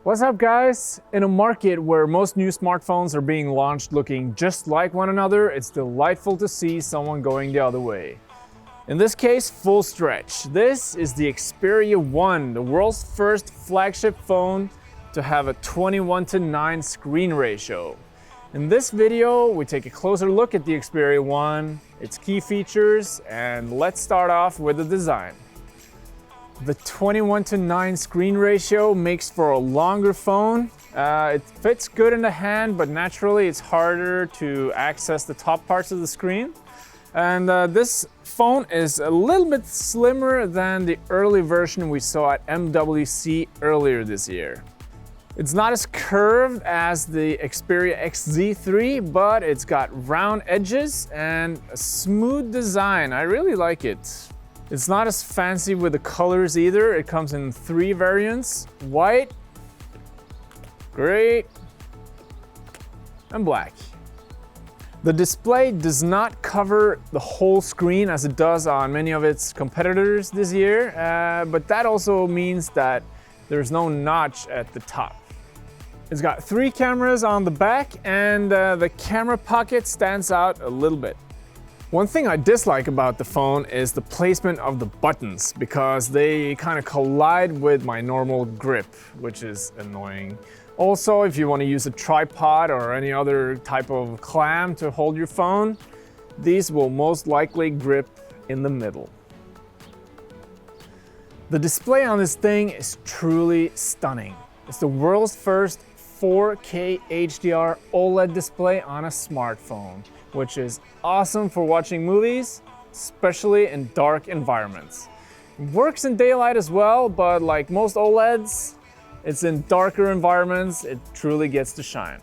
What's up, guys? In a market where most new smartphones are being launched looking just like one another, it's delightful to see someone going the other way. In this case, full stretch. This is the Xperia 1, the world's first flagship phone to have a 21:9 screen ratio. In this video, we take a closer look at the Xperia 1, its key features, and let's start off with the design. The 21:9 screen ratio makes for a longer phone. It fits good in the hand, but naturally it's harder to access the top parts of the screen. And this phone is a little bit slimmer than the early version we saw at MWC earlier this year. It's not as curved as the Xperia XZ3, but it's got round edges and a smooth design. I really like it. It's not as fancy with the colors either. It comes in 3 variants: white, gray, and black. The display does not cover the whole screen as it does on many of its competitors this year, but that also means that there's no notch at the top. It's got 3 cameras on the back, and the camera pocket stands out a little bit. One thing I dislike about the phone is the placement of the buttons, because they kind of collide with my normal grip, which is annoying. Also, if you want to use a tripod or any other type of clamp to hold your phone, these will most likely grip in the middle. The display on this thing is truly stunning. It's the world's first 4K HDR OLED display on a smartphone, which is awesome for watching movies, especially in dark environments. It works in daylight as well, but like most OLEDs, it's in darker environments it truly gets to shine.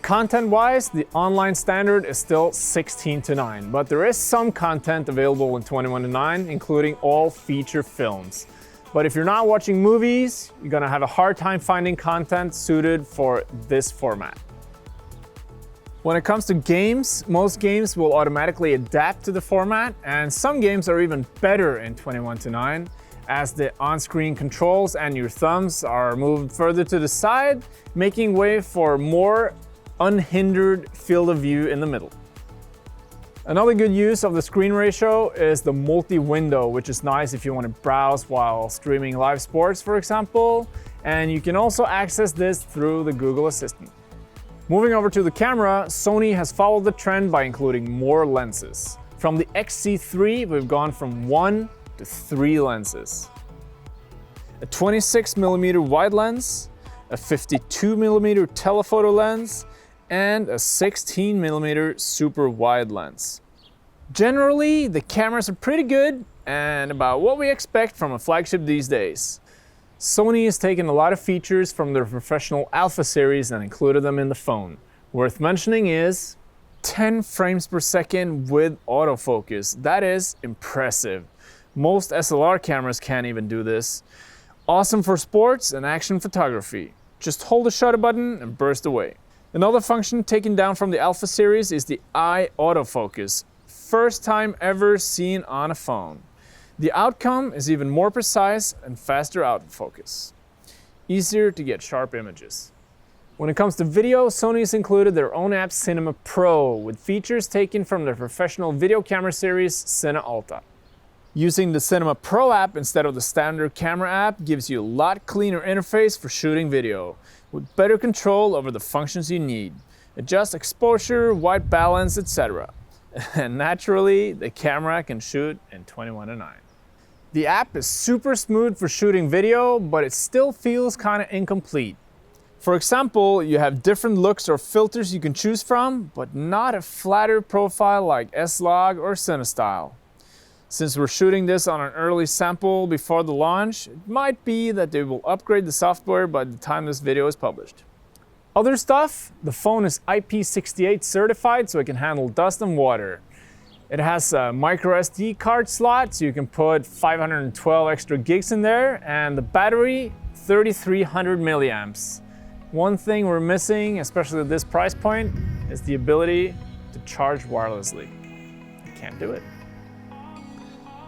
Content-wise, the online standard is still 16:9, but there is some content available in 21:9, including all feature films. But if you're not watching movies, you're gonna have a hard time finding content suited for this format. When it comes to games, most games will automatically adapt to the format, and some games are even better in 21:9, as the on-screen controls and your thumbs are moved further to the side, making way for more unhindered field of view in the middle. Another good use of the screen ratio is the multi-window, which is nice if you want to browse while streaming live sports, for example, and you can also access this through the Google Assistant. Moving over to the camera, Sony has followed the trend by including more lenses. From the XZ3, we've gone from 1 to 3 lenses. A 26mm wide lens, a 52mm telephoto lens, and a 16mm super wide lens. Generally, the cameras are pretty good and about what we expect from a flagship these days. Sony has taken a lot of features from their professional Alpha series and included them in the phone. Worth mentioning is 10 frames per second with autofocus. That is impressive. Most SLR cameras can't even do this. Awesome for sports and action photography. Just hold the shutter button and burst away. Another function taken down from the Alpha series is the eye autofocus. First time ever seen on a phone. The outcome is even more precise and faster autofocus. Easier to get sharp images. When it comes to video, Sony's included their own app Cinema Pro with features taken from their professional video camera series Cine Alta. Using the Cinema Pro app instead of the standard camera app gives you a lot cleaner interface for shooting video, with better control over the functions you need. Adjust exposure, white balance, etc. And naturally, the camera can shoot in 21:9. The app is super smooth for shooting video, but it still feels kind of incomplete. For example, you have different looks or filters you can choose from, but not a flatter profile like S-Log or CineStyle. Since we're shooting this on an early sample before the launch, it might be that they will upgrade the software by the time this video is published. Other stuff, the phone is IP68 certified so it can handle dust and water. It has a micro SD card slot so you can put 512 extra gigs in there, and the battery 3300 milliamps. One thing we're missing, especially at this price point, is the ability to charge wirelessly. You can't do it.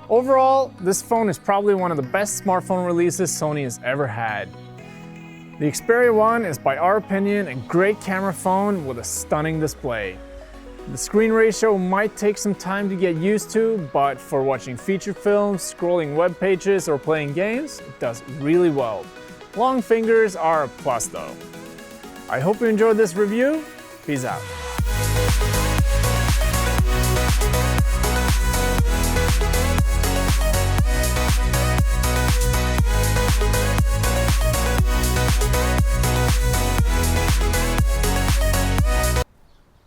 Overall, this phone is probably one of the best smartphone releases Sony has ever had. The Xperia One is, by our opinion, a great camera phone with a stunning display. The screen ratio might take some time to get used to, but for watching feature films, scrolling web pages, or playing games, it does really well. Long fingers are a plus though. I hope you enjoyed this review. Peace out.